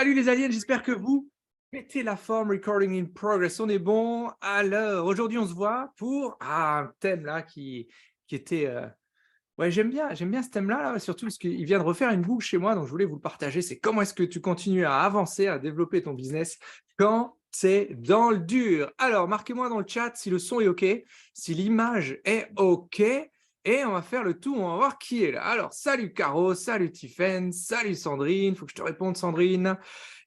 Salut les aliens, j'espère que vous mettez la forme. Recording in progress, on est bon. Alors, aujourd'hui, on se voit pour un thème là qui était... Ouais, j'aime bien ce thème-là, là, surtout parce qu'il vient de refaire une boucle chez moi, donc je voulais vous le partager. C'est comment est-ce que tu continues à avancer, à développer ton business quand c'est dans le dur. Alors, marquez-moi dans le chat si le son est OK, si l'image est OK, et on va faire le tour, on va voir qui est là. Alors, salut Caro, salut Tiffen, salut Sandrine, faut que je te réponde Sandrine.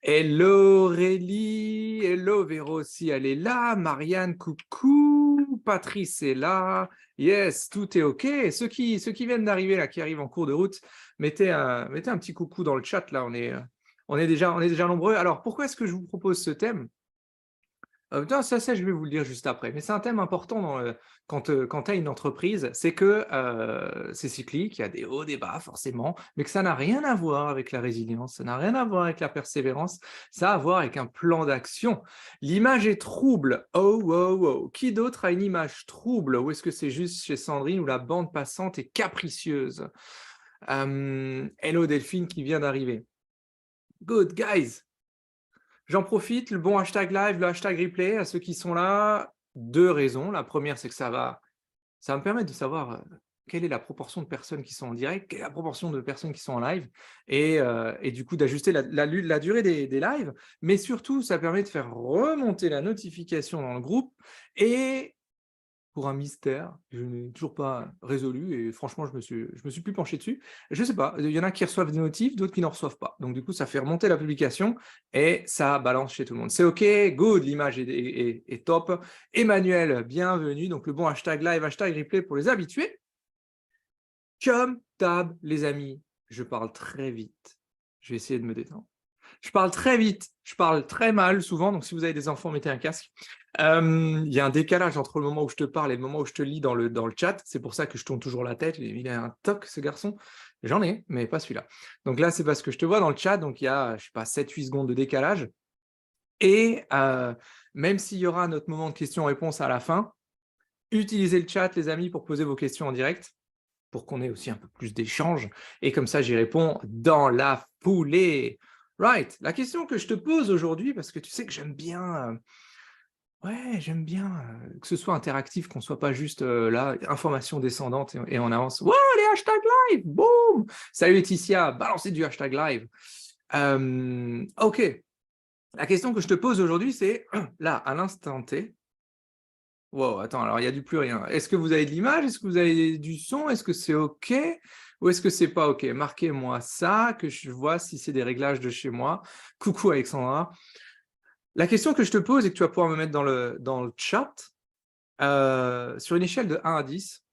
Hello Aurélie, hello Véro aussi, elle est là. Marianne, coucou, Patrice est là. Yes, tout est OK. Ceux qui viennent d'arriver, là, qui arrivent en cours de route, mettez un petit coucou dans le chat, là, on est déjà nombreux. Alors, pourquoi est-ce que je vous propose ce thème? Ça, je vais vous le dire juste après. Mais c'est un thème important quand tu as une entreprise, c'est que c'est cyclique, il y a des hauts, des bas, forcément, mais que ça n'a rien à voir avec la résilience, ça n'a rien à voir avec la persévérance, ça a à voir avec un plan d'action. L'image est trouble. Oh, oh, oh. Qui d'autre a une image trouble? Ou est-ce que c'est juste chez Sandrine où la bande passante est capricieuse? Hello Delphine qui vient d'arriver. Good, guys. J'en profite, le bon hashtag live, le hashtag replay, à ceux qui sont là, deux raisons. La première, c'est que ça va me permettre de savoir quelle est la proportion de personnes qui sont en direct, quelle est la proportion de personnes qui sont en live, et du coup d'ajuster la durée des lives, mais surtout, ça permet de faire remonter la notification dans le groupe, et pour un mystère que je n'ai toujours pas résolu et franchement, je me suis plus penché dessus. Je sais pas, il y en a qui reçoivent des notifs, d'autres qui n'en reçoivent pas. Donc du coup, ça fait remonter la publication et ça balance chez tout le monde. C'est OK, good, l'image est top. Emmanuel, bienvenue. Donc le bon hashtag live, hashtag replay pour les habitués. Comme d'hab, les amis, je parle très vite. Je vais essayer de me détendre. Je parle très vite, je parle très mal souvent, donc si vous avez des enfants, mettez un casque. Il y a un décalage entre le moment où je te parle et le moment où je te lis dans le chat. C'est pour ça que je tourne toujours la tête. Il a un toc, ce garçon. J'en ai, mais pas celui-là. Donc là, c'est parce que je te vois dans le chat, donc il y a, je sais pas, 7-8 secondes de décalage. Et même s'il y aura notre moment de questions-réponses à la fin, utilisez le chat, les amis, pour poser vos questions en direct, pour qu'on ait aussi un peu plus d'échanges. Et comme ça, j'y réponds dans la foulée. Right. La question que je te pose aujourd'hui, parce que tu sais que j'aime bien que ce soit interactif, qu'on ne soit pas juste là, information descendante et on avance. Wow, les hashtags live, boum. Salut Laetitia, balancez du hashtag live. OK. La question que je te pose aujourd'hui, c'est là, à l'instant T. Wow, attends, alors il n'y a du plus rien. Est-ce que vous avez de l'image? Est-ce que vous avez du son? Est-ce que c'est OK? Ou est-ce que c'est pas OK? Marquez-moi ça, que je vois si c'est des réglages de chez moi. Coucou Alexandra. La question que je te pose et que tu vas pouvoir me mettre dans le chat, sur une échelle de 1 à 10,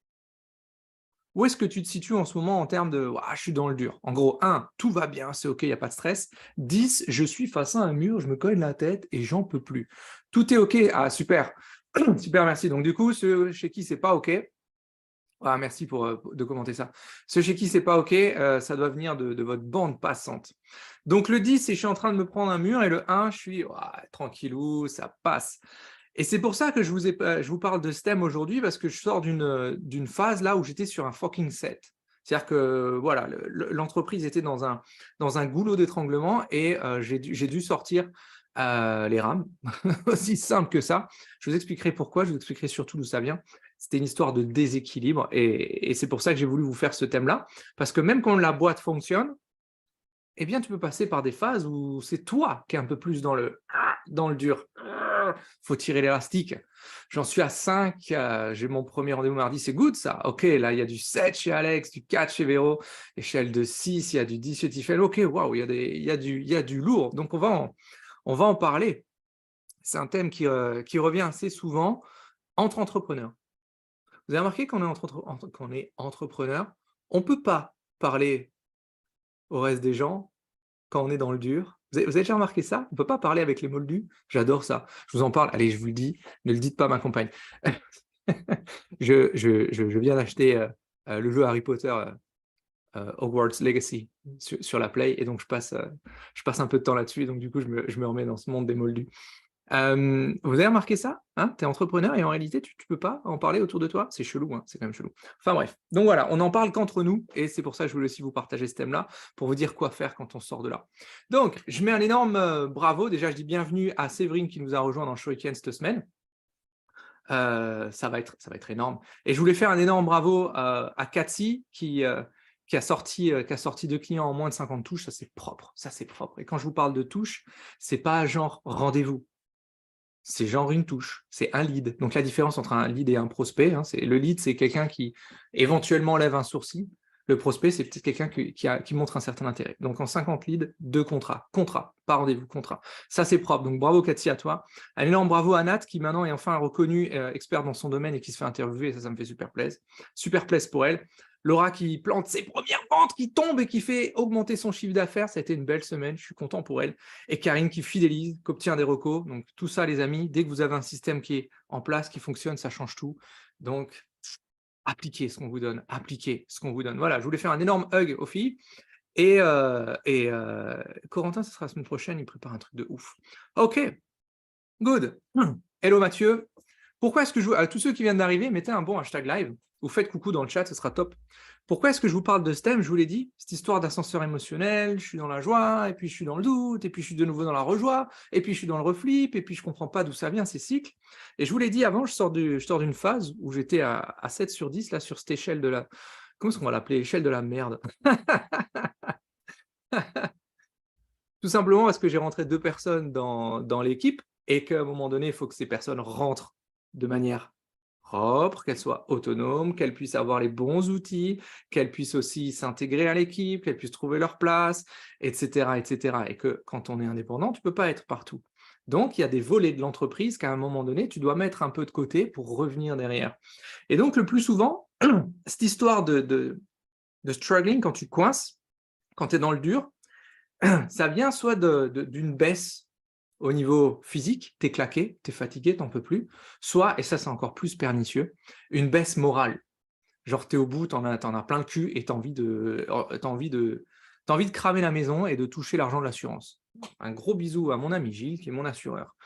où est-ce que tu te situes en ce moment en termes de je suis dans le dur? En gros, 1, tout va bien, c'est OK, il n'y a pas de stress. 10, je suis face à un mur, je me cogne la tête et j'en peux plus. Tout est OK. Ah, super. Super, merci. Donc, du coup, ceux chez qui c'est pas OK, merci de commenter ça. Ceux chez qui c'est pas OK, ça doit venir de votre bande passante. Donc, le 10, c'est je suis en train de me prendre un mur et le 1, je suis tranquillou, ça passe. Et c'est pour ça que je vous parle de ce thème aujourd'hui, parce que je sors d'une phase là où j'étais sur un fucking set. C'est-à-dire que voilà, l'entreprise était dans un goulot d'étranglement et j'ai dû sortir les rames, aussi simple que ça. Je vous expliquerai pourquoi, je vous expliquerai surtout d'où ça vient. C'était une histoire de déséquilibre et c'est pour ça que j'ai voulu vous faire ce thème-là, parce que même quand la boîte fonctionne, eh bien, tu peux passer par des phases où c'est toi qui es un peu plus dans le dur. Faut tirer l'élastique. J'en suis à 5, j'ai mon premier rendez-vous mardi, c'est good ça. OK, là, il y a du 7 chez Alex, du 4 chez Véro, échelle de 6, il y a du 10 chez Tiffany. OK, waouh, il y a du lourd. Donc, on va en parler. C'est un thème qui revient assez souvent entre entrepreneurs. Vous avez remarqué qu'on est entrepreneur, on ne peut pas parler au reste des gens quand on est dans le dur. Vous avez déjà remarqué ça? On ne peut pas parler avec les moldus? J'adore ça. Je vous en parle. Allez, je vous le dis, ne le dites pas à ma compagne. Je viens d'acheter le jeu Harry Potter Hogwarts Legacy sur la Play, et donc je passe un peu de temps là-dessus, et donc du coup, je me remets dans ce monde des moldus. Vous avez remarqué ça, hein? Tu es entrepreneur et en réalité, tu peux pas en parler autour de toi? C'est chelou, hein? C'est quand même chelou. Enfin bref, donc voilà, on n'en parle qu'entre nous et c'est pour ça que je voulais aussi vous partager ce thème-là, pour vous dire quoi faire quand on sort de là. Donc, je mets un énorme, bravo. Déjà, je dis bienvenue à Séverine qui nous a rejoint dans le Shuriken cette semaine. Ça va être énorme et je voulais faire un énorme bravo, à Cathy qui a sorti 2 clients en moins de 50 touches. Ça, c'est propre et quand je vous parle de touches, c'est pas genre rendez-vous. C'est genre une touche, c'est un lead. Donc la différence entre un lead et un prospect, hein, le lead, c'est quelqu'un qui éventuellement lève un sourcil. Le prospect, c'est peut-être quelqu'un qui montre un certain intérêt. Donc en 50 leads, 2 contrats. Contrat, pas rendez-vous, contrat. Ça, c'est propre. Donc bravo Cathy à toi. Un énorme bravo à Nat qui maintenant est enfin reconnue expert dans son domaine et qui se fait interviewer. Et ça me fait super plaisir. Super plaisir pour elle. Laura qui plante ses premières ventes, qui tombe et qui fait augmenter son chiffre d'affaires. Ça a été une belle semaine, je suis content pour elle. Et Karine qui fidélise, qui obtient des recos. Donc tout ça, les amis, dès que vous avez un système qui est en place, qui fonctionne, ça change tout. Donc, appliquez ce qu'on vous donne, appliquez ce qu'on vous donne. Voilà, je voulais faire un énorme hug aux filles. Et Corentin, ce sera la semaine prochaine, il prépare un truc de ouf. Ok, good. Hello Mathieu. Pourquoi est-ce que à tous ceux qui viennent d'arriver, mettez un bon hashtag live, ou faites coucou dans le chat, ce sera top. Pourquoi est-ce que je vous parle de ce thème? Je vous l'ai dit, cette histoire d'ascenseur émotionnel, je suis dans la joie, et puis je suis dans le doute, et puis je suis de nouveau dans la rejoie, et puis je suis dans le reflip, et puis je comprends pas d'où ça vient, ces cycles. Et je vous l'ai dit avant, je sors d'une phase où j'étais à 7 sur 10, là, sur cette échelle de la... Comment est-ce qu'on va l'appeler? Échelle de la merde. Tout simplement parce que j'ai rentré 2 personnes dans l'équipe, et qu'à un moment donné, il faut que ces personnes rentrent de manière propre, qu'elles soient autonomes, qu'elles puissent avoir les bons outils, qu'elles puissent aussi s'intégrer à l'équipe, qu'elles puissent trouver leur place, etc., etc. Et que quand on est indépendant, tu ne peux pas être partout. Donc, il y a des volets de l'entreprise qu'à un moment donné, tu dois mettre un peu de côté pour revenir derrière. Et donc, le plus souvent, cette histoire de struggling, quand tu coinces, quand tu es dans le dur, ça vient soit d'une baisse au niveau physique, t'es claqué, t'es fatigué, t'en peux plus, soit, et ça c'est encore plus pernicieux, une baisse morale. Genre t'es au bout, t'en as plein le cul et t'as envie de cramer la maison et de toucher l'argent de l'assurance. Un gros bisou à mon ami Gilles, qui est mon assureur.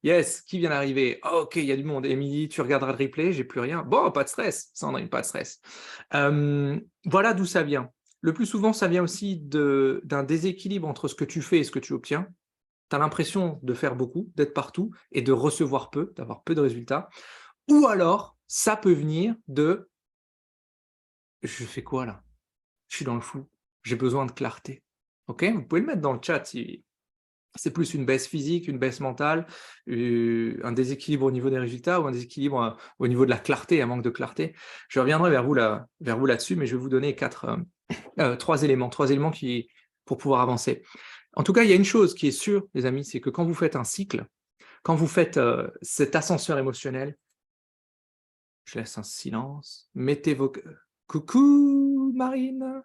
Yes, qui vient d'arriver? Ok, il y a du monde. Émilie, tu regarderas le replay, j'ai plus rien. Bon, pas de stress, Sandrine, pas de stress. Voilà d'où ça vient. Le plus souvent, ça vient aussi d'un déséquilibre entre ce que tu fais et ce que tu obtiens. Tu as l'impression de faire beaucoup, d'être partout et de recevoir peu, d'avoir peu de résultats. Ou alors, ça peut venir de je fais quoi là? Je suis dans le flou, j'ai besoin de clarté. Ok? Vous pouvez le mettre dans le chat si c'est plus une baisse physique, une baisse mentale, un déséquilibre au niveau des résultats ou un déséquilibre au niveau de la clarté, un manque de clarté. Je reviendrai vers vous là-dessus, mais je vais vous donner trois éléments pour pouvoir avancer. En tout cas, il y a une chose qui est sûre, les amis, c'est que quand vous faites un cycle, quand vous faites cet ascenseur émotionnel, je laisse un silence, mettez vos... Coucou Marine.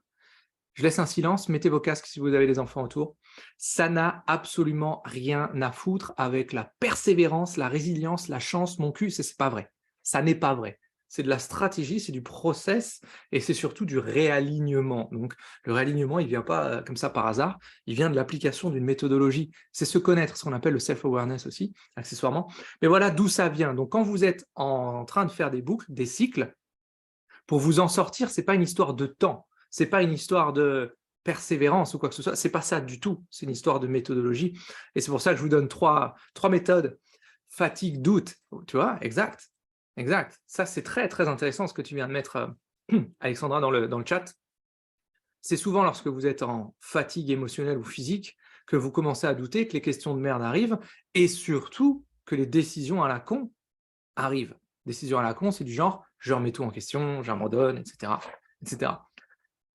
Je laisse un silence, mettez vos casques si vous avez des enfants autour. Ça n'a absolument rien à foutre avec la persévérance, la résilience, la chance, mon cul, c'est pas vrai. Ça n'est pas vrai. C'est de la stratégie, c'est du process et c'est surtout du réalignement. Donc le réalignement, il ne vient pas comme ça par hasard, il vient de l'application d'une méthodologie. C'est se connaître, ce qu'on appelle le self-awareness aussi, accessoirement. Mais voilà d'où ça vient. Donc quand vous êtes en train de faire des boucles, des cycles, pour vous en sortir, ce n'est pas une histoire de temps, ce n'est pas une histoire de persévérance ou quoi que ce soit, c'est pas ça du tout, c'est une histoire de méthodologie. Et c'est pour ça que je vous donne trois méthodes. Fatigue, doute, tu vois, exact. Exact. Ça, c'est très, très intéressant ce que tu viens de mettre, Alexandra, dans le chat. C'est souvent lorsque vous êtes en fatigue émotionnelle ou physique que vous commencez à douter, que les questions de merde arrivent, et surtout que les décisions à la con arrivent. Décisions à la con, c'est du genre, je remets tout en question, j'abandonne, etc., etc.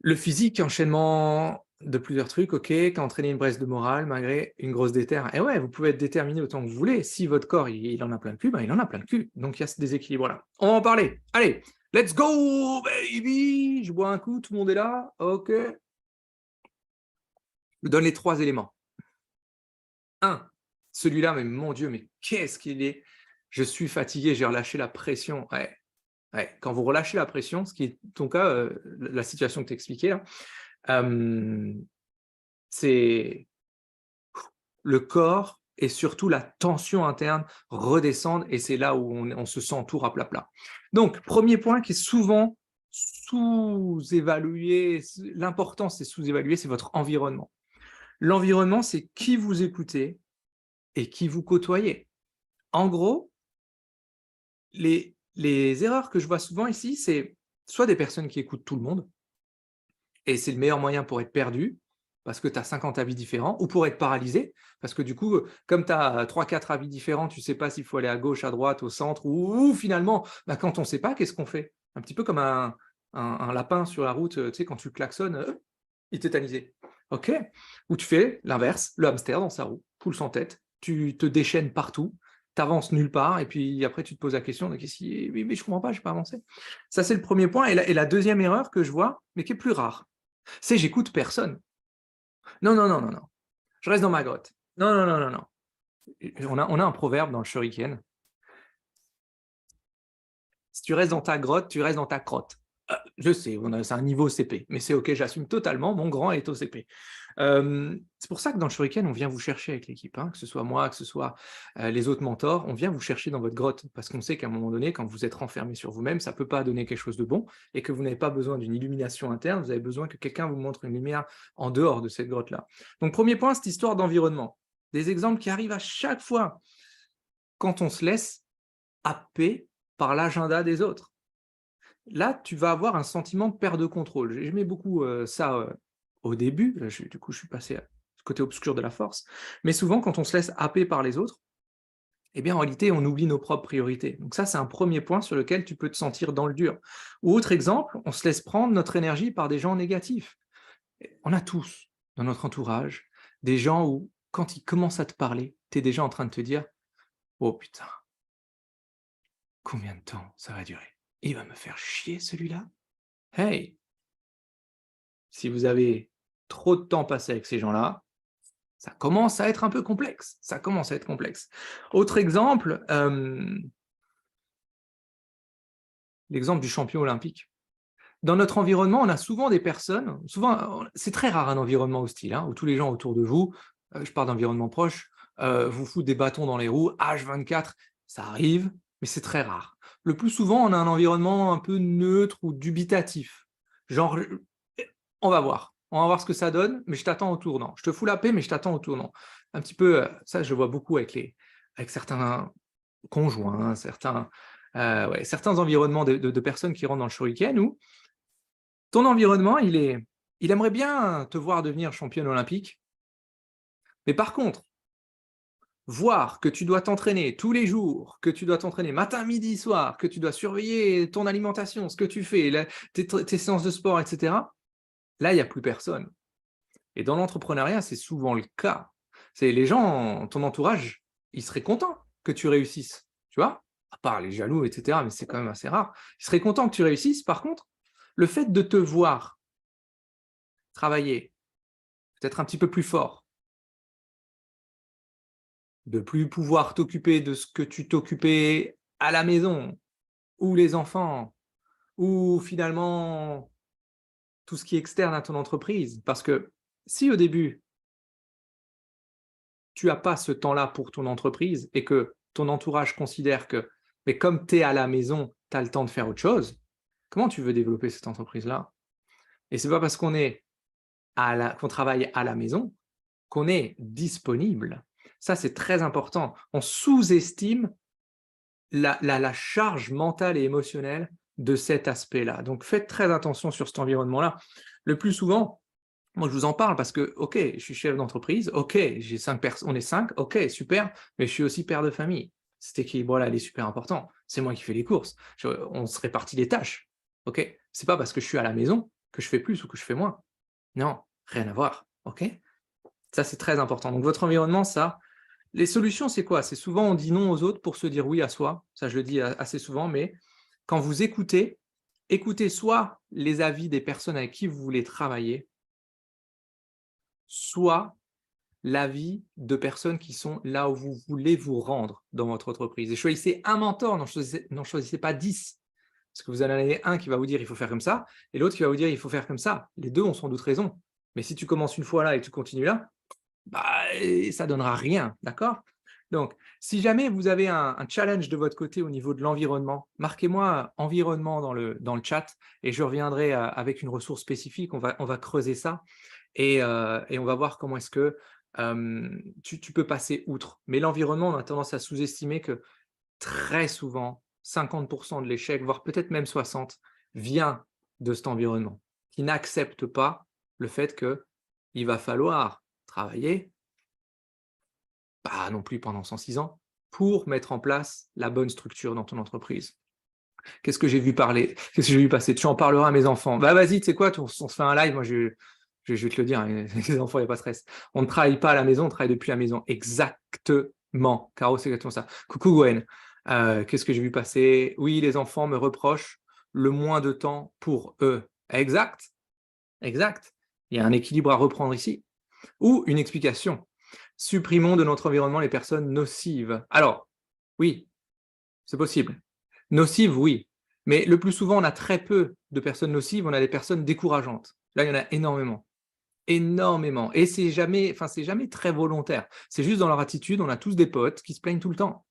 Le physique, enchaînement de plusieurs trucs, ok, qui a entraîné une baisse de morale malgré une grosse déterre. Et ouais, vous pouvez être déterminé autant que vous voulez. Si votre corps, il en a plein le cul, ben, il en a plein le cul. Donc il y a ce déséquilibre-là. On va en parler. Allez, let's go, baby. Je bois un coup, tout le monde est là. Ok. Je vous donne les 3 éléments. 1, celui-là, mais mon Dieu, mais qu'est-ce qu'il est? Je suis fatigué, j'ai relâché la pression. Ouais. Ouais. Quand vous relâchez la pression, ce qui est ton cas, la situation que tu expliquais là, c'est le corps et surtout la tension interne redescende et c'est là où on se sent tout raplapla. Donc, premier point qui est souvent sous-évalué, l'importance est sous-évaluée, c'est votre environnement. L'environnement, c'est qui vous écoutez et qui vous côtoyez. En gros, les erreurs que je vois souvent ici, c'est soit des personnes qui écoutent tout le monde, et c'est le meilleur moyen pour être perdu, parce que tu as 50 avis différents, ou pour être paralysé, parce que du coup, comme tu as 3-4 avis différents, tu ne sais pas s'il faut aller à gauche, à droite, au centre, ou finalement, bah, quand on ne sait pas, qu'est-ce qu'on fait? Un petit peu comme un lapin sur la route, tu sais, quand tu klaxonnes, il est tétanisé. OK. Ou tu fais l'inverse, le hamster dans sa roue, poule sans tête, tu te déchaînes partout, tu avances nulle part, et puis après tu te poses la question de qu'est-ce qui mais je comprends pas, je n'ai pas avancé. Ça, c'est le premier point. Et la deuxième erreur que je vois, mais qui est plus rare, c'est j'écoute personne. Non, non, non, non, non. Je reste dans ma grotte. Non, non, non, non, non. On a un proverbe dans le Shuriken. Si tu restes dans ta grotte, tu restes dans ta crotte. Je sais, c'est un niveau CP, mais c'est OK, j'assume totalement, mon grand est au CP. C'est pour ça que dans le Shuriken, on vient vous chercher avec l'équipe, hein, que ce soit moi, que ce soit les autres mentors, on vient vous chercher dans votre grotte, parce qu'on sait qu'à un moment donné, quand vous êtes renfermé sur vous-même, ça ne peut pas donner quelque chose de bon, et que vous n'avez pas besoin d'une illumination interne, vous avez besoin que quelqu'un vous montre une lumière en dehors de cette grotte-là. Donc premier point, cette histoire d'environnement. Des exemples qui arrivent à chaque fois quand on se laisse happer par l'agenda des autres. Là, tu vas avoir un sentiment de perte de contrôle. J'aimais beaucoup ça au début. Là, du coup, je suis passé à ce côté obscur de la force. Mais souvent, quand on se laisse happer par les autres, eh bien, en réalité, on oublie nos propres priorités. Donc ça, c'est un premier point sur lequel tu peux te sentir dans le dur. Ou autre exemple, on se laisse prendre notre énergie par des gens négatifs. On a tous, dans notre entourage, des gens où, quand ils commencent à te parler, tu es déjà en train de te dire « Oh putain, combien de temps ça va durer? Il va me faire chier celui-là? Hey, si vous avez trop de temps passé avec ces gens-là, ça commence à être un peu complexe. Ça commence à être complexe. Autre exemple, l'exemple du champion olympique. Dans notre environnement, on a souvent des personnes, souvent, c'est très rare un environnement hostile, hein, où tous les gens autour de vous, je parle d'environnement proche, vous foutent des bâtons dans les roues, H24, ça arrive, mais c'est très rare. Le plus souvent, on a un environnement un peu neutre ou dubitatif. Genre, on va voir ce que ça donne, mais je t'attends au tournant. Je te fous la paix, mais je t'attends au tournant. Un petit peu, ça, je le vois beaucoup avec certains conjoints, certains environnements de personnes qui rentrent dans le shuriken où ton environnement, il aimerait bien te voir devenir championne olympique, mais par contre, voir que tu dois t'entraîner tous les jours, que tu dois t'entraîner matin, midi, soir, que tu dois surveiller ton alimentation, ce que tu fais, tes séances de sport, etc., là, il n'y a plus personne. Et dans l'entrepreneuriat, c'est souvent le cas. C'est les gens, ton entourage, ils seraient contents que tu réussisses, tu vois, à part les jaloux, etc., mais c'est quand même assez rare. Ils seraient contents que tu réussisses. Par contre, le fait de te voir travailler, peut-être un petit peu plus fort, de plus pouvoir t'occuper de ce que tu t'occupais à la maison, ou les enfants, ou finalement tout ce qui est externe à ton entreprise. Parce que si au début, tu n'as pas ce temps-là pour ton entreprise et que ton entourage considère que, mais comme tu es à la maison, tu as le temps de faire autre chose, comment tu veux développer cette entreprise-là? Et ce n'est pas parce qu'on travaille à la maison qu'on est disponible. Ça, c'est très important. On sous-estime la charge mentale et émotionnelle de cet aspect-là. Donc, faites très attention sur cet environnement-là. Le plus souvent, moi, je vous en parle parce que, OK, je suis chef d'entreprise, OK, j'ai 5 personnes, on est 5, OK, super, mais je suis aussi père de famille. Cet équilibre-là, il est super important. C'est moi qui fais les courses. On se répartit les tâches. OK? C'est pas parce que je suis à la maison que je fais plus ou que je fais moins. Non, rien à voir. OK? Ça, c'est très important. Donc, votre environnement, ça, les solutions, c'est quoi? C'est souvent on dit non aux autres pour se dire oui à soi. Ça, je le dis assez souvent, mais quand vous écoutez, écoutez soit les avis des personnes avec qui vous voulez travailler, soit l'avis de personnes qui sont là où vous voulez vous rendre dans votre entreprise. Et choisissez un mentor, n'en choisissez pas 10. Parce que vous en avez un qui va vous dire il faut faire comme ça, et l'autre qui va vous dire il faut faire comme ça. Les deux ont sans doute raison. Mais si tu commences une fois là et que tu continues là, ça ne donnera rien, d'accord? Donc, si jamais vous avez un challenge de votre côté au niveau de l'environnement, marquez-moi environnement dans le chat et je reviendrai avec une ressource spécifique. On va creuser ça et on va voir comment est-ce que tu peux passer outre. Mais l'environnement, on a tendance à sous-estimer que très souvent, 50% de l'échec, voire peut-être même 60, vient de cet environnement, qui n'accepte pas le fait qu'il va falloir travailler, pas non plus pendant 106 ans, pour mettre en place la bonne structure dans ton entreprise. Qu'est-ce que j'ai vu parler? Qu'est-ce que j'ai vu passer? Tu en parleras à mes enfants. Bah vas-y, tu sais quoi, on se fait un live, moi je vais te le dire, hein, les enfants, il n'y a pas de stress. On ne travaille pas à la maison, on travaille depuis la maison. Exactement. Caro, c'est exactement ça. Coucou Gwen. Qu'est-ce que j'ai vu passer? Oui, les enfants me reprochent le moins de temps pour eux. Exact. Exact. Il y a un équilibre à reprendre ici. Ou une explication. Supprimons de notre environnement les personnes nocives. Alors, oui, c'est possible. Nocives, oui. Mais le plus souvent, on a très peu de personnes nocives, on a des personnes décourageantes. Là, il y en a énormément. Énormément. Et c'est jamais très volontaire. C'est juste dans leur attitude, on a tous des potes qui se plaignent tout le temps.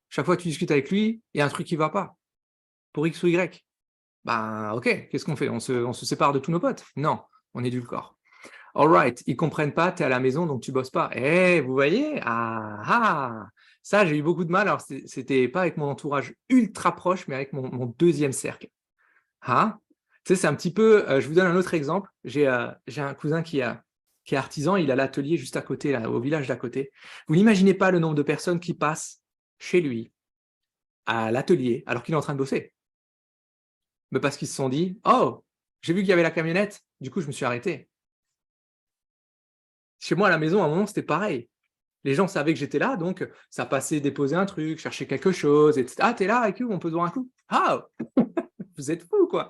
Chaque fois que tu discutes avec lui, il y a un truc qui ne va pas. Pour X ou Y. Ben, ok, qu'est-ce qu'on fait? On se sépare de tous nos potes? Non, on édulcore. All right, ils comprennent pas, tu es à la maison, donc tu bosses pas. Eh, vous voyez? Ça, j'ai eu beaucoup de mal. Alors, c'était pas avec mon entourage ultra proche, mais avec mon deuxième cercle. Ah, tu sais, c'est un petit peu, je vous donne un autre exemple. J'ai un cousin qui est artisan, il a l'atelier juste à côté, là, au village d'à côté. Vous n'imaginez pas le nombre de personnes qui passent chez lui, à l'atelier, alors qu'il est en train de bosser. Mais parce qu'ils se sont dit, oh, j'ai vu qu'il y avait la camionnette, du coup, je me suis arrêté. Chez moi, à la maison, à un moment, c'était pareil. Les gens savaient que j'étais là, donc ça passait déposer un truc, chercher quelque chose, etc. Ah, t'es là, avec on peut te voir un coup? Ah, vous êtes fous, quoi.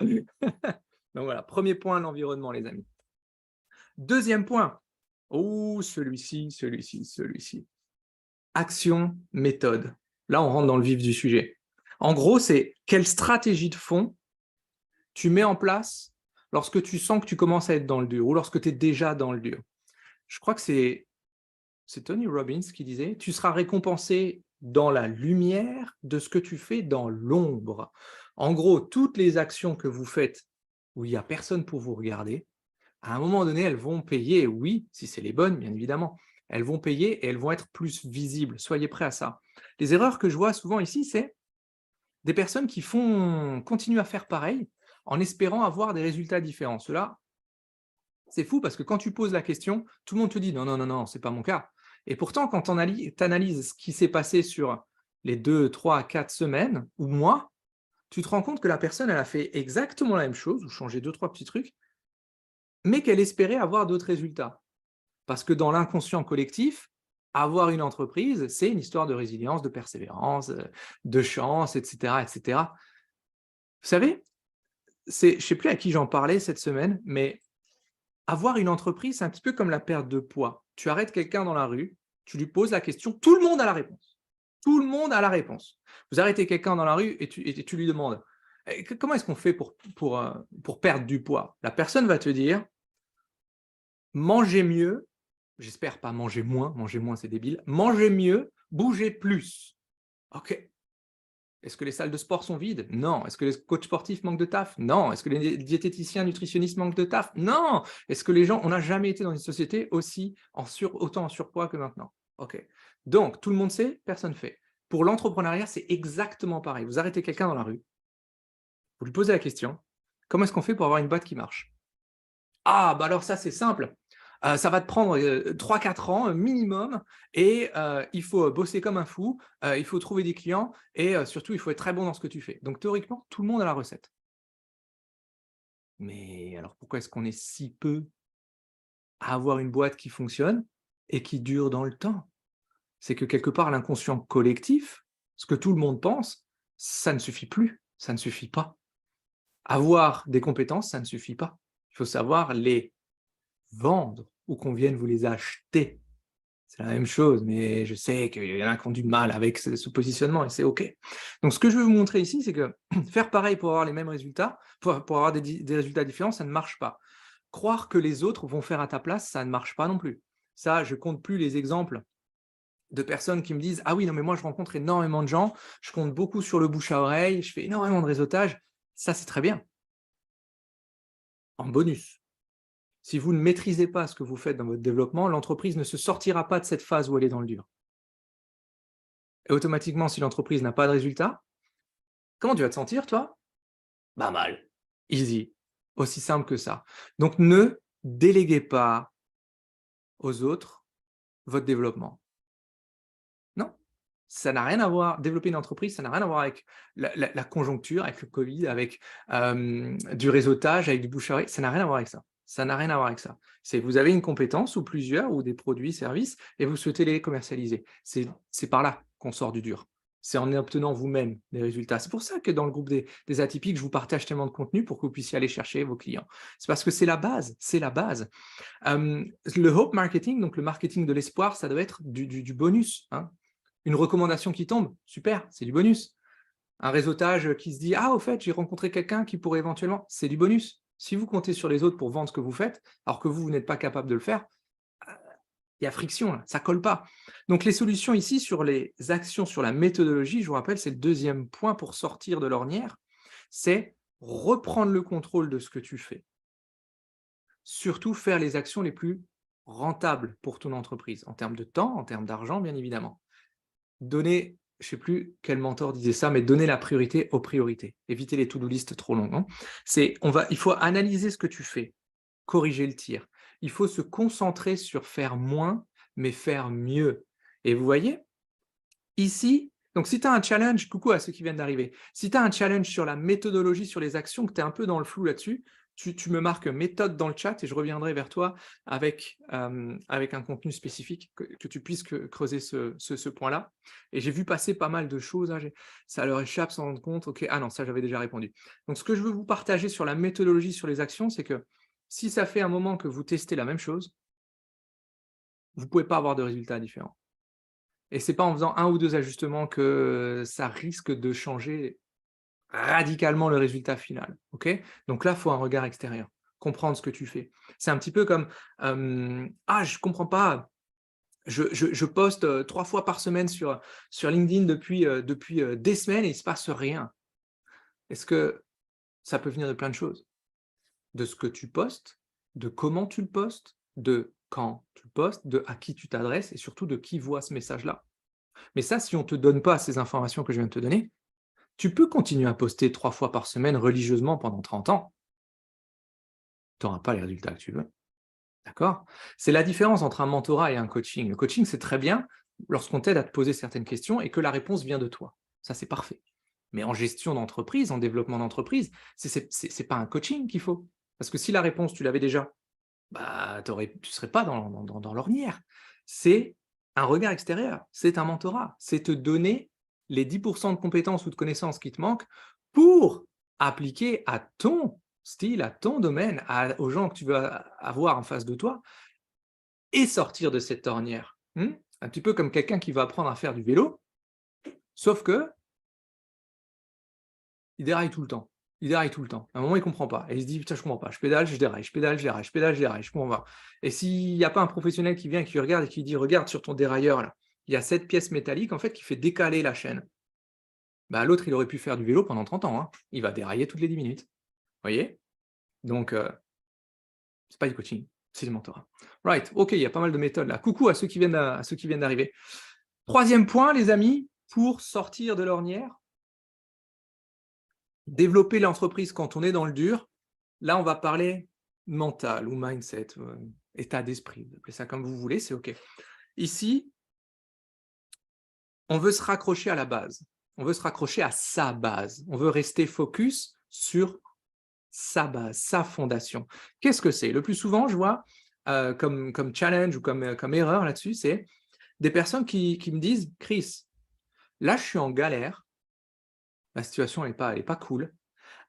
Donc voilà, premier point, l'environnement, les amis. Deuxième point. Oh, celui-ci. Action, méthode. Là, on rentre dans le vif du sujet. En gros, c'est quelle stratégie de fond tu mets en place lorsque tu sens que tu commences à être dans le dur ou lorsque tu es déjà dans le dur. Je crois que c'est Tony Robbins qui disait « Tu seras récompensé dans la lumière de ce que tu fais dans l'ombre ». En gros, toutes les actions que vous faites où il n'y a personne pour vous regarder, à un moment donné, elles vont payer, oui, si c'est les bonnes, bien évidemment. Elles vont payer et elles vont être plus visibles. Soyez prêts à ça. Les erreurs que je vois souvent ici, c'est des personnes qui continuent à faire pareil en espérant avoir des résultats différents. Cela, c'est fou parce que quand tu poses la question, tout le monde te dit non, non, non, non, ce n'est pas mon cas. Et pourtant, quand tu analyses ce qui s'est passé sur les 2, 3, 4 semaines ou mois, tu te rends compte que la personne, elle a fait exactement la même chose ou changé 2, 3 petits trucs, mais qu'elle espérait avoir d'autres résultats. Parce que dans l'inconscient collectif, avoir une entreprise, c'est une histoire de résilience, de persévérance, de chance, etc., etc. Vous savez, je ne sais plus à qui j'en parlais cette semaine, mais avoir une entreprise, c'est un petit peu comme la perte de poids. Tu arrêtes quelqu'un dans la rue, tu lui poses la question, tout le monde a la réponse. Tout le monde a la réponse. Vous arrêtez quelqu'un dans la rue et tu lui demandes comment est-ce qu'on fait pour perdre du poids? La personne va te dire mangez mieux, j'espère pas manger moins c'est débile, mangez mieux, bougez plus. Ok. Est-ce que les salles de sport sont vides? Non. Est-ce que les coachs sportifs manquent de taf? Non. Est-ce que les diététiciens, nutritionnistes manquent de taf? Non. Est-ce que les gens, on n'a jamais été dans une société autant en surpoids que maintenant? Ok. Donc, tout le monde sait, personne ne fait. Pour l'entrepreneuriat, c'est exactement pareil. Vous arrêtez quelqu'un dans la rue, vous lui posez la question, comment est-ce qu'on fait pour avoir une boîte qui marche? Ah, bah alors ça, c'est simple. Ça va te prendre 3-4 ans minimum et il faut bosser comme un fou, il faut trouver des clients et surtout, il faut être très bon dans ce que tu fais. Donc théoriquement, tout le monde a la recette. Mais alors pourquoi est-ce qu'on est si peu à avoir une boîte qui fonctionne et qui dure dans le temps? C'est que quelque part, l'inconscient collectif, ce que tout le monde pense, ça ne suffit plus, ça ne suffit pas. Avoir des compétences, ça ne suffit pas. Il faut savoir les vendre ou qu'on vienne vous les acheter. C'est la même chose, mais je sais qu'il y en a qui ont du mal avec ce positionnement et c'est OK. Donc, ce que je veux vous montrer ici, c'est que faire pareil pour avoir les mêmes résultats, pour avoir des résultats différents, ça ne marche pas. Croire que les autres vont faire à ta place, ça ne marche pas non plus. Ça, je compte plus les exemples de personnes qui me disent: «Ah oui, non, mais moi, je rencontre énormément de gens, je compte beaucoup sur le bouche à oreille, je fais énormément de réseautage». Ça, c'est très bien. En bonus, si vous ne maîtrisez pas ce que vous faites dans votre développement, l'entreprise ne se sortira pas de cette phase où elle est dans le dur. Et automatiquement, si l'entreprise n'a pas de résultat, comment tu vas te sentir, toi? Bah mal. Easy. Aussi simple que ça. Donc ne déléguez pas aux autres votre développement. Non, ça n'a rien à voir. Développer une entreprise, ça n'a rien à voir avec la conjoncture, avec le Covid, avec du réseautage, avec du bouche à oreille. Ça n'a rien à voir avec ça. Ça n'a rien à voir avec ça. C'est vous avez une compétence ou plusieurs ou des produits, services et vous souhaitez les commercialiser. C'est par là qu'on sort du dur. C'est en obtenant vous-même des résultats. C'est pour ça que dans le groupe des atypiques, je vous partage tellement de contenu pour que vous puissiez aller chercher vos clients. C'est parce que c'est la base, c'est la base. Le hope marketing, donc le marketing de l'espoir, ça doit être du bonus, hein. Une recommandation qui tombe, super, c'est du bonus. Un réseautage qui se dit: «Ah, au fait, j'ai rencontré quelqu'un qui pourrait éventuellement», c'est du bonus. Si vous comptez sur les autres pour vendre ce que vous faites, alors que vous n'êtes pas capable de le faire, il y a friction là, ça colle pas. Donc les solutions ici sur les actions, sur la méthodologie, je vous rappelle, c'est le deuxième point pour sortir de l'ornière, c'est reprendre le contrôle de ce que tu fais. Surtout faire les actions les plus rentables pour ton entreprise, en termes de temps, en termes d'argent, bien évidemment. Donner, je ne sais plus quel mentor disait ça, mais donner la priorité aux priorités. Éviter les to-do list trop longues, hein. Il faut analyser ce que tu fais, corriger le tir. Il faut se concentrer sur faire moins, mais faire mieux. Et vous voyez, ici, donc si tu as un challenge, coucou à ceux qui viennent d'arriver, si tu as un challenge sur la méthodologie, sur les actions, que tu es un peu dans le flou là-dessus, tu me marques méthode dans le chat et je reviendrai vers toi avec un contenu spécifique que tu puisses creuser ce point-là. Et j'ai vu passer pas mal de choses, hein, ça leur échappe sans rendre compte. Ok, ah non, ça j'avais déjà répondu. Donc ce que je veux vous partager sur la méthodologie, sur les actions, c'est que si ça fait un moment que vous testez la même chose, vous ne pouvez pas avoir de résultats différents. Et c'est pas en faisant un ou 2 ajustements que ça risque de changer radicalement le résultat final, OK? Donc là, il faut un regard extérieur, comprendre ce que tu fais. C'est un petit peu comme, «Ah, je comprends pas, je poste, 3 fois par semaine sur LinkedIn depuis des semaines et il se passe rien». Est-ce que ça peut venir de plein de choses? De ce que tu postes, de comment tu le postes, de quand tu le postes, de à qui tu t'adresses et surtout de qui voit ce message-là. Mais ça, si on ne te donne pas ces informations que je viens de te donner, tu peux continuer à poster 3 fois par semaine religieusement pendant 30 ans. Tu n'auras pas les résultats que tu veux. D'accord? C'est la différence entre un mentorat et un coaching. Le coaching, c'est très bien lorsqu'on t'aide à te poser certaines questions et que la réponse vient de toi. Ça, c'est parfait. Mais en gestion d'entreprise, en développement d'entreprise, c'est pas un coaching qu'il faut. Parce que si la réponse, tu l'avais déjà, bah, tu ne serais pas dans l'ornière. C'est un regard extérieur, c'est un mentorat, c'est te donner les 10 de compétences ou de connaissances qui te manquent pour appliquer à ton style, à ton domaine, aux gens que tu veux avoir en face de toi et sortir de cette ornière. Un petit peu comme quelqu'un qui va apprendre à faire du vélo, sauf que il déraille tout le temps. Il déraille tout le temps. À un moment, il ne comprend pas et il se dit: «Putain, je comprends pas, je pédale, je déraille, je pédale, je déraille, je pédale, je déraille, je comprends pas». Et s'il n'y a pas un professionnel qui vient, qui regarde et qui dit: «Regarde sur ton dérailleur là, il y a cette pièce métallique en fait qui fait décaler la chaîne». Bah, l'autre, il aurait pu faire du vélo pendant 30 ans, hein. Il va dérailler toutes les 10 minutes. Vous voyez? Donc c'est pas du coaching, c'est du mentorat. Right, OK, il y a pas mal de méthodes là. Coucou à ceux qui viennent d'arriver. Troisième point les amis, pour sortir de l'ornière, développer l'entreprise quand on est dans le dur. Là, on va parler mental ou mindset, état d'esprit, vous appelez ça comme vous voulez, c'est OK. Ici, on veut se raccrocher à la base. On veut se raccrocher à sa base. On veut rester focus sur sa base, sa fondation. Qu'est-ce que c'est? Le plus souvent, je vois comme challenge ou comme erreur là-dessus, c'est des personnes qui me disent: «Chris, là, je suis en galère, la situation est pas cool.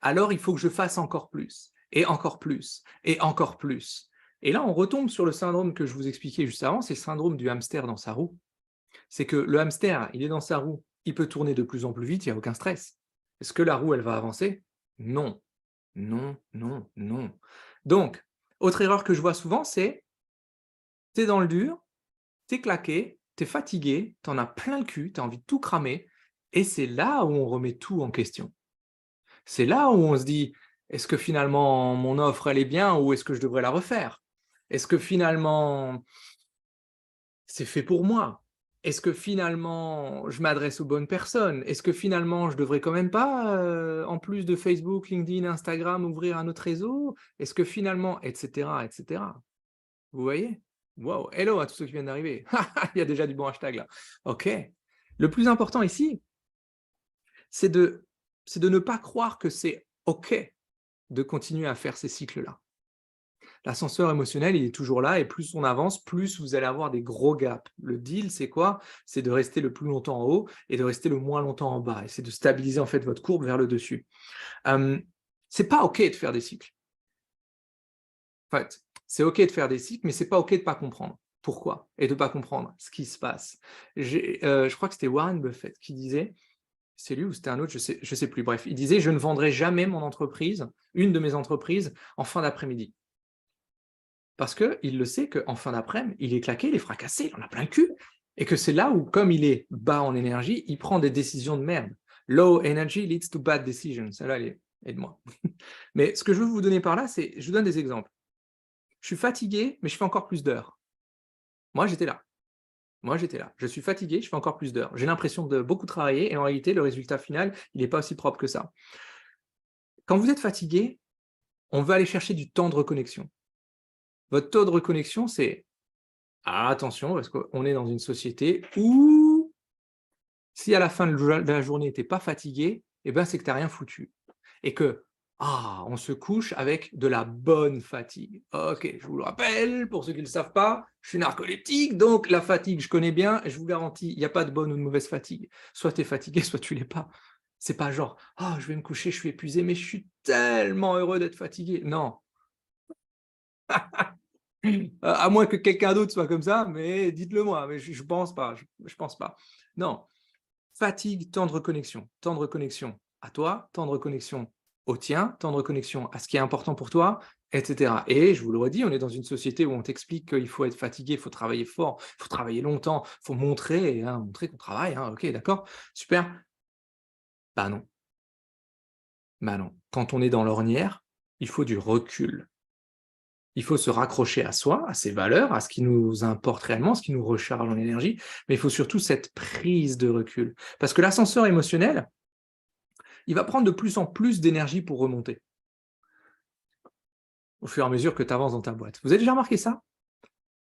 Alors il faut que je fasse encore plus, et encore plus, et encore plus». Et là, on retombe sur le syndrome que je vous expliquais juste avant, c'est le syndrome du hamster dans sa roue. C'est que le hamster, il est dans sa roue, il peut tourner de plus en plus vite, il n'y a aucun stress. Est-ce que la roue, elle va avancer? Non, non, non, non. Donc, autre erreur que je vois souvent, c'est tu es dans le dur, tu es claqué, tu es fatigué, tu en as plein le cul, tu as envie de tout cramer et c'est là où on remet tout en question. C'est là où on se dit: «Est-ce que finalement mon offre elle est bien ou est-ce que je devrais la refaire? Est-ce que finalement c'est fait pour moi? Est-ce que finalement je m'adresse aux bonnes personnes? Est-ce que finalement je devrais quand même pas, en plus de Facebook, LinkedIn, Instagram, ouvrir un autre réseau? Est-ce que finalement» et cetera et cetera. Vous voyez? Waouh! Hello à tous ceux qui viennent d'arriver. Il y a déjà du bon hashtag là. OK. Le plus important ici, c'est de ne pas croire que c'est OK de continuer à faire ces cycles-là. L'ascenseur émotionnel, il est toujours là et plus on avance, plus vous allez avoir des gros gaps. Le deal, c'est quoi? C'est de rester le plus longtemps en haut et de rester le moins longtemps en bas et c'est de stabiliser en fait votre courbe vers le dessus. C'est pas OK de faire des cycles. En fait, c'est OK de faire des cycles, mais c'est pas OK de pas comprendre. Pourquoi? Et de pas comprendre ce qui se passe. Je crois que c'était Warren Buffett qui disait, c'est lui ou c'était un autre, je sais plus, bref, il disait: «Je ne vendrai jamais mon entreprise, une de mes entreprises, en fin d'après-midi». Parce qu'il le sait qu'en fin d'après-midi, il est claqué, il est fracassé, il en a plein le cul. Et que c'est là où, comme il est bas en énergie, il prend des décisions de merde. Low energy leads to bad decisions. Celle-là, aide-moi. Mais ce que je veux vous donner par là, c'est, je vous donne des exemples. Je suis fatigué, mais je fais encore plus d'heures. Moi, j'étais là. Moi, j'étais là. Je suis fatigué, je fais encore plus d'heures. J'ai l'impression de beaucoup travailler et en réalité, le résultat final, il n'est pas aussi propre que ça. Quand vous êtes fatigué, on veut aller chercher du temps de reconnexion. Votre taux de reconnexion, c'est ah, attention, parce qu'on est dans une société où, si à la fin de la journée, tu n'es pas fatigué, eh ben, c'est que tu n'as rien foutu. Et que, on se couche avec de la bonne fatigue. Ok, je vous le rappelle, pour ceux qui ne le savent pas, je suis narcoleptique, donc la fatigue, je connais bien, et je vous garantis, il n'y a pas de bonne ou de mauvaise fatigue. Soit tu es fatigué, soit tu ne l'es pas. C'est pas genre, je vais me coucher, je suis épuisé, mais je suis tellement heureux d'être fatigué. Non, à moins que quelqu'un d'autre soit comme ça, mais dites-le moi, mais je pense pas, je pense pas. Non, fatigue, temps de reconnexion. Temps de reconnexion à toi, temps de reconnexion au tien, temps de reconnexion à ce qui est important pour toi, et cetera. Et je vous le redis, on est dans une société où on t'explique qu'il faut être fatigué, il faut travailler fort, il faut travailler longtemps, il faut montrer, montrer qu'on travaille, OK, d'accord, super. Bah non, bah non. Quand on est dans l'ornière, il faut du recul. Il faut se raccrocher à soi, à ses valeurs, à ce qui nous importe réellement, ce qui nous recharge en énergie, mais il faut surtout cette prise de recul. Parce que l'ascenseur émotionnel, il va prendre de plus en plus d'énergie pour remonter, au fur et à mesure que tu avances dans ta boîte. Vous avez déjà remarqué ça?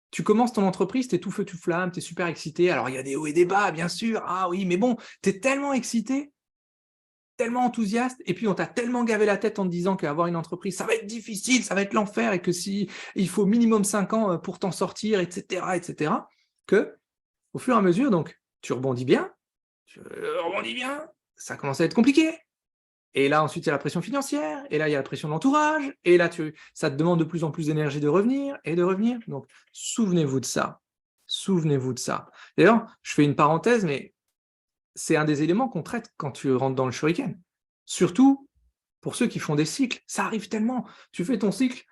Tu commences ton entreprise, tu es tout feu, tout flamme, tu es super excité. Alors, il y a des hauts et des bas, bien sûr. Ah oui, mais bon, tu es tellement excité, tellement enthousiaste, et puis on t'a tellement gavé la tête en te disant qu'avoir une entreprise, ça va être difficile, ça va être l'enfer, et que si il faut minimum 5 ans pour t'en sortir, etc., que au fur et à mesure, donc, tu rebondis bien, ça commence à être compliqué. Et là, ensuite, il y a la pression financière, et là, il y a la pression de l'entourage, et là, ça te demande de plus en plus d'énergie de revenir et de revenir. Donc, souvenez-vous de ça. Souvenez-vous de ça. D'ailleurs, je fais une parenthèse, mais c'est un des éléments qu'on traite quand tu rentres dans le shuriken. Surtout pour ceux qui font des cycles. Ça arrive tellement. Tu fais ton cycle,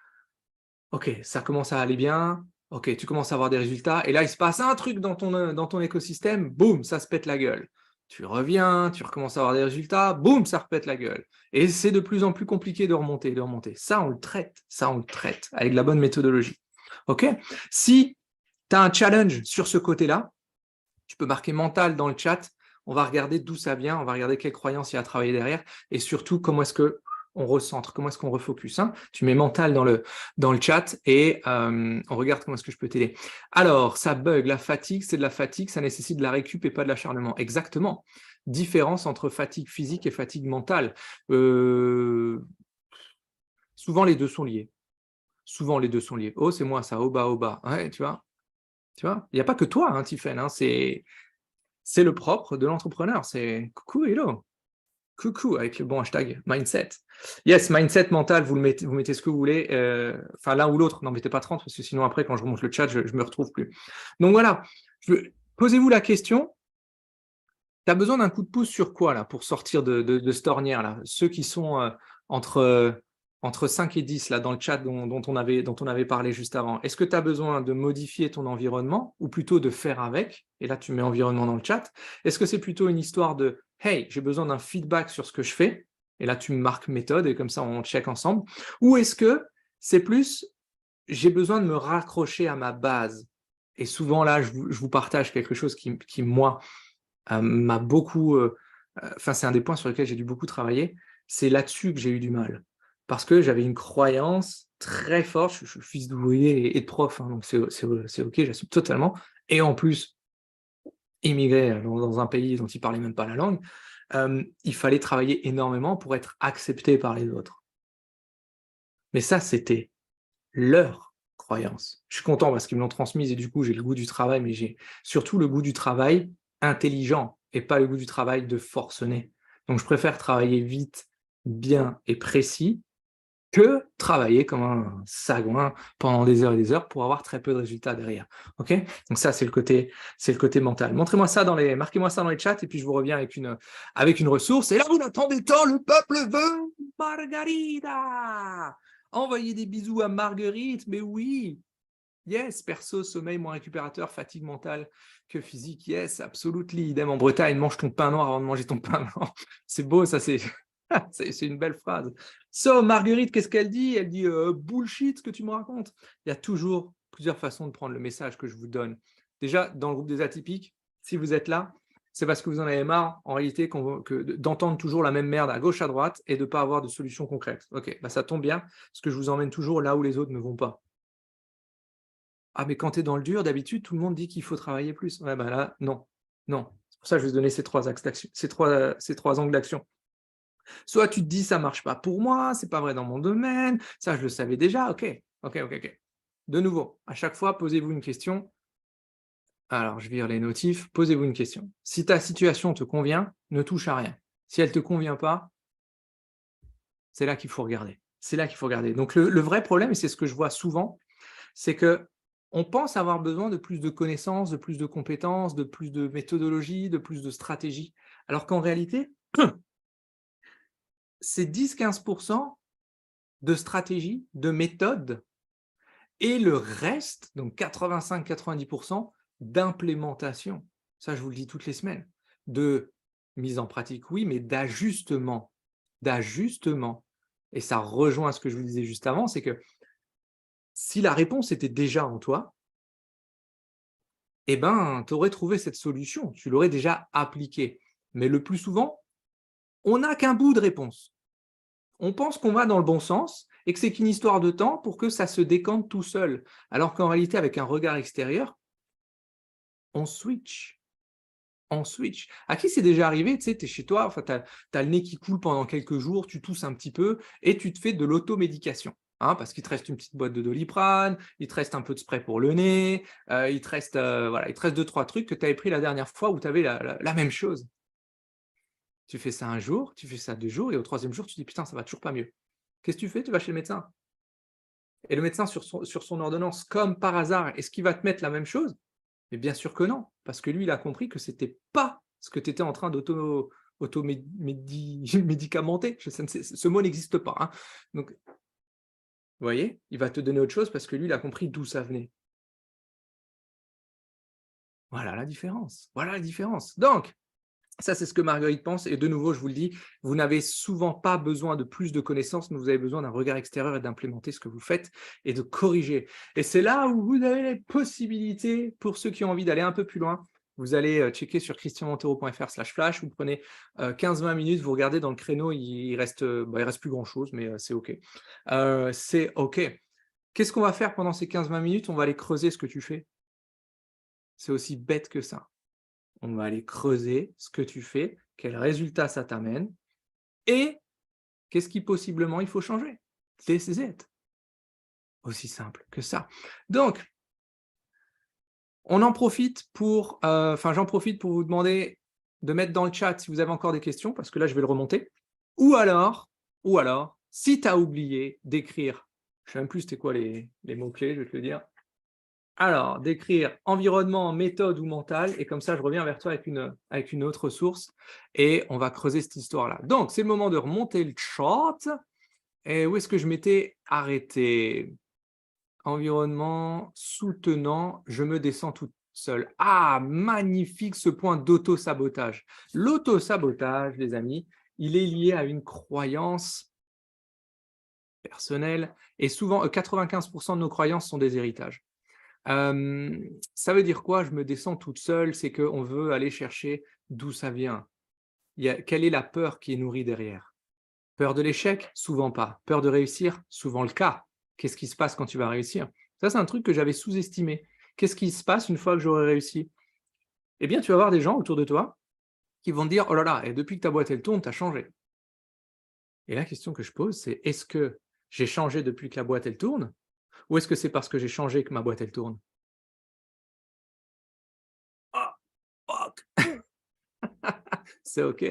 ok, ça commence à aller bien, ok, tu commences à avoir des résultats, et là, il se passe un truc dans ton écosystème, boum, ça se pète la gueule. Tu reviens, tu recommences à avoir des résultats, boum, ça repète la gueule. Et c'est de plus en plus compliqué de remonter, de remonter. Ça, on le traite avec la bonne méthodologie. Ok? Si tu as un challenge sur ce côté-là, tu peux marquer mental dans le chat. On va regarder d'où ça vient, on va regarder quelles croyances il y a à travailler derrière, et surtout comment est-ce que on recentre, comment est-ce qu'on refocus. Tu mets mental dans le chat et on regarde comment est-ce que je peux t'aider. Alors, ça bug, la fatigue, c'est de la fatigue, ça nécessite de la récup et pas de l'acharnement. Exactement. Différence entre fatigue physique et fatigue mentale. Souvent, les deux sont liés. Souvent, les deux sont liés. Oh, c'est moi ça, au bas, au bas. Ouais, tu vois. Tu vois, il n'y a pas que toi, Tiffaine, c'est le propre de l'entrepreneur. C'est coucou, hello. Coucou, avec le bon hashtag mindset. Yes, mindset mental, vous mettez ce que vous voulez. Enfin, l'un ou l'autre, n'en mettez pas 30, parce que sinon, après, quand je remonte le chat, je ne me retrouve plus. Donc voilà, posez-vous la question. Tu as besoin d'un coup de pouce sur quoi, là, pour sortir de cette ornière, là? Ceux qui sont entre entre 5 et 10 là, dans le chat dont on avait parlé juste avant. Est-ce que tu as besoin de modifier ton environnement ou plutôt de faire avec? Et là, tu mets environnement dans le chat. Est-ce que c'est plutôt une histoire de « Hey, j'ai besoin d'un feedback sur ce que je fais ?» Et là, tu me marques méthode et comme ça, on check ensemble. Ou est-ce que c'est plus « J'ai besoin de me raccrocher à ma base ?» Et souvent, là, je vous partage quelque chose qui moi, m'a beaucoup... c'est un des points sur lesquels j'ai dû beaucoup travailler. C'est là-dessus que j'ai eu du mal. Parce que j'avais une croyance très forte. Je suis fils d'ouvrier et de prof, hein, donc c'est OK, j'assume totalement. Et en plus, immigré dans un pays dont ils ne parlaient même pas la langue, il fallait travailler énormément pour être accepté par les autres. Mais ça, c'était leur croyance. Je suis content parce qu'ils me l'ont transmise et du coup, j'ai le goût du travail, mais j'ai surtout le goût du travail intelligent et pas le goût du travail de forcené. Donc, je préfère travailler vite, bien et précis que travailler comme un sagouin pendant des heures et des heures pour avoir très peu de résultats derrière. OK? Donc ça, c'est le côté mental. Marquez-moi ça dans les chats et puis je vous reviens avec une ressource. Et là, vous l'attendez tant, le peuple veut Margarita! Envoyez des bisous à Marguerite, mais oui! Yes, perso, sommeil moins récupérateur, fatigue mentale que physique. Yes, absolutely. Idem en Bretagne, mange ton pain noir avant de manger ton pain blanc. C'est beau, ça, c'est une belle phrase. So, Marguerite, qu'est-ce qu'elle dit? Elle dit bullshit ce que tu me racontes. Il y a toujours plusieurs façons de prendre le message que je vous donne. Déjà, dans le groupe des atypiques, si vous êtes là, c'est parce que vous en avez marre, en réalité, d'entendre toujours la même merde à gauche, à droite et de ne pas avoir de solution concrète. Ok, bah ça tombe bien, parce que je vous emmène toujours là où les autres ne vont pas. Ah, mais quand tu es dans le dur, d'habitude, tout le monde dit qu'il faut travailler plus. Ouais, bah là, non. Non. C'est pour ça que je vais te donner ces trois axes d'action, ces trois angles d'action. Soit tu te dis, ça ne marche pas pour moi, c'est pas vrai dans mon domaine, ça, je le savais déjà. OK. De nouveau, à chaque fois, posez-vous une question. Alors, je vire les notifs. Posez-vous une question. Si ta situation te convient, ne touche à rien. Si elle ne te convient pas, c'est là qu'il faut regarder. C'est là qu'il faut regarder. Donc, le vrai problème, et c'est ce que je vois souvent, c'est que on pense avoir besoin de plus de connaissances, de plus de compétences, de plus de méthodologie, de plus de stratégie. Alors qu'en réalité, c'est 10-15% de stratégie, de méthode, et le reste, donc 85-90% d'implémentation. Ça, je vous le dis toutes les semaines. De mise en pratique, oui, mais d'ajustement. Et ça rejoint ce que je vous disais juste avant, c'est que si la réponse était déjà en toi, eh ben, tu aurais trouvé cette solution, tu l'aurais déjà appliquée. Mais le plus souvent, on n'a qu'un bout de réponse. On pense qu'on va dans le bon sens et que c'est qu'une histoire de temps pour que ça se décante tout seul. Alors qu'en réalité, avec un regard extérieur, on switch. À qui c'est déjà arrivé, tu sais, tu es chez toi, tu as le nez qui coule pendant quelques jours, tu tousses un petit peu et tu te fais de l'automédication. Parce qu'il te reste une petite boîte de Doliprane, il te reste un peu de spray pour le nez, il te reste 2-3 trucs que tu avais pris la dernière fois où tu avais la même chose. Tu fais ça un jour, tu fais ça 2 jours et au 3e jour, tu dis « Putain, ça va toujours pas mieux ». Qu'est-ce que tu fais? Tu vas chez le médecin. Et le médecin, sur son ordonnance, comme par hasard, est-ce qu'il va te mettre la même chose? Mais bien sûr que non, parce que lui, il a compris que c'était pas ce que tu étais en train médicamenter. Ce mot n'existe pas. Hein. Donc, vous voyez, il va te donner autre chose parce que lui, il a compris d'où ça venait. Voilà la différence. Donc, ça, c'est ce que Marguerite pense. Et de nouveau, je vous le dis, vous n'avez souvent pas besoin de plus de connaissances, mais vous avez besoin d'un regard extérieur et d'implémenter ce que vous faites et de corriger. Et c'est là où vous avez les possibilités, pour ceux qui ont envie d'aller un peu plus loin. Vous allez checker sur christianmontero.fr/flash, vous prenez 15-20 minutes, vous regardez dans le créneau, il reste plus grand-chose, mais c'est OK. C'est OK. Qu'est-ce qu'on va faire pendant ces 15-20 minutes? On va aller creuser ce que tu fais. C'est aussi bête que ça. On va aller creuser ce que tu fais, quels résultats ça t'amène et qu'est-ce qui possiblement il faut changer. This is it. Aussi simple que ça. Donc, on en profite pour, j'en profite pour vous demander de mettre dans le chat si vous avez encore des questions, parce que là, je vais le remonter. Ou alors, si tu as oublié d'écrire, je ne sais même plus c'était quoi les mots-clés, je vais te le dire. Alors, d'écrire environnement, méthode ou mental, et comme ça, je reviens vers toi avec une autre source, et on va creuser cette histoire-là. Donc, c'est le moment de remonter le chat, Et où est-ce que je m'étais arrêté? Environnement soutenant, je me descends toute seule. Ah, magnifique ce point d'auto-sabotage. L'auto-sabotage, les amis, il est lié à une croyance personnelle et souvent 95% de nos croyances sont des héritages. Ça veut dire quoi? Je me descends toute seule, c'est qu'on veut aller chercher d'où ça vient. Quelle est la peur qui est nourrie derrière? Peur de l'échec? Souvent pas. Peur de réussir? Souvent le cas. Qu'est-ce qui se passe quand tu vas réussir? Ça, c'est un truc que j'avais sous-estimé. Qu'est-ce qui se passe une fois que j'aurai réussi? Eh bien, tu vas avoir des gens autour de toi qui vont te dire: «Oh là là, et depuis que ta boîte elle tourne, tu as changé». Et la question que je pose, c'est: est-ce que j'ai changé depuis que la boîte elle tourne? Ou est-ce que c'est parce que j'ai changé que ma boîte elle tourne? Ah! Fuck! C'est OK.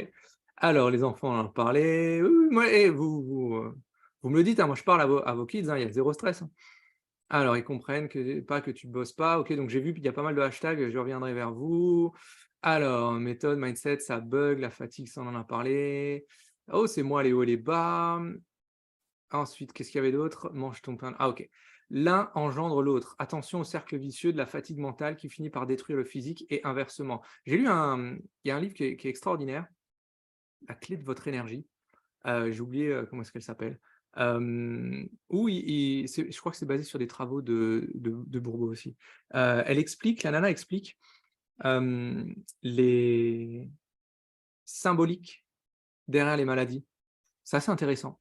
Alors les enfants, on en parlait. Oui, oui, moi vous me le dites, hein, moi je parle à vos kids, hein, il y a zéro stress, hein. Alors ils comprennent que tu bosses pas. OK, donc j'ai vu qu'il y a pas mal de hashtags, je reviendrai vers vous. Alors méthode, mindset, ça bug, la fatigue, ça on en a parlé. Oh, c'est moi les hauts et les bas. Ensuite, qu'est-ce qu'il y avait d'autre? Mange ton pain. Ah OK. L'un engendre l'autre. Attention au cercle vicieux de la fatigue mentale qui finit par détruire le physique et inversement. J'ai lu il y a un livre qui est extraordinaire, La clé de votre énergie. J'ai oublié, comment est-ce qu'elle s'appelle? Où je crois que c'est basé sur des travaux de Bourbeau aussi. Elle explique, la nana explique, les symboliques derrière les maladies. C'est assez intéressant.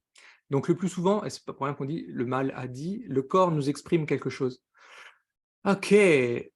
Donc le plus souvent, et c'est pas pour rien qu'on dit: «Le mal a dit», le corps nous exprime quelque chose. OK,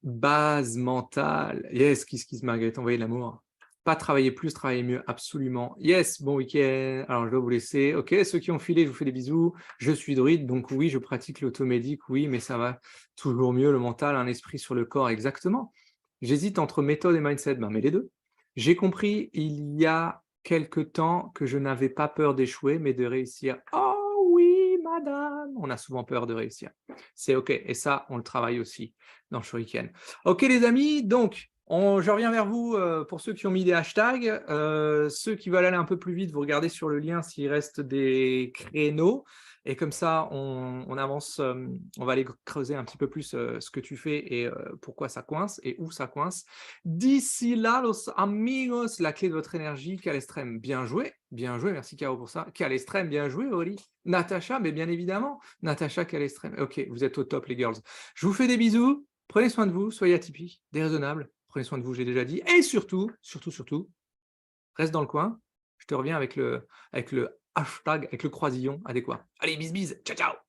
base mentale. Yes, kiss kiss Marguerite, envoyez de l'amour. Pas travailler plus, travailler mieux, absolument. Yes, bon week-end. Alors je dois vous laisser. OK, ceux qui ont filé, je vous fais des bisous. Je suis druide, donc oui, je pratique l'automédique, oui, mais ça va toujours mieux, le mental, un esprit sur le corps, exactement. J'hésite entre méthode et mindset, ben mets les 2. J'ai compris il y a quelque temps que je n'avais pas peur d'échouer, mais de réussir. Oh oui, madame! On a souvent peur de réussir. C'est OK et ça, on le travaille aussi dans Shuriken. OK les amis, donc je reviens vers vous, pour ceux qui ont mis des hashtags. Ceux qui veulent aller un peu plus vite, vous regardez sur le lien s'il reste des créneaux et comme ça on avance, on va aller creuser un petit peu plus, ce que tu fais et pourquoi ça coince et où ça coince. D'ici là, los amigos, la clé de votre énergie, quel extrême. Bien joué, merci Caro pour ça. Quel extrême, bien joué Aurélie. Natacha, mais bien évidemment, Natacha, quel extrême. OK, vous êtes au top les girls. Je vous fais des bisous, prenez soin de vous, soyez atypiques, déraisonnables, prenez soin de vous, j'ai déjà dit et surtout, surtout, surtout, reste dans le coin. Je te reviens avec le hashtag, avec le croisillon adéquat. Allez, bis bis, ciao, ciao.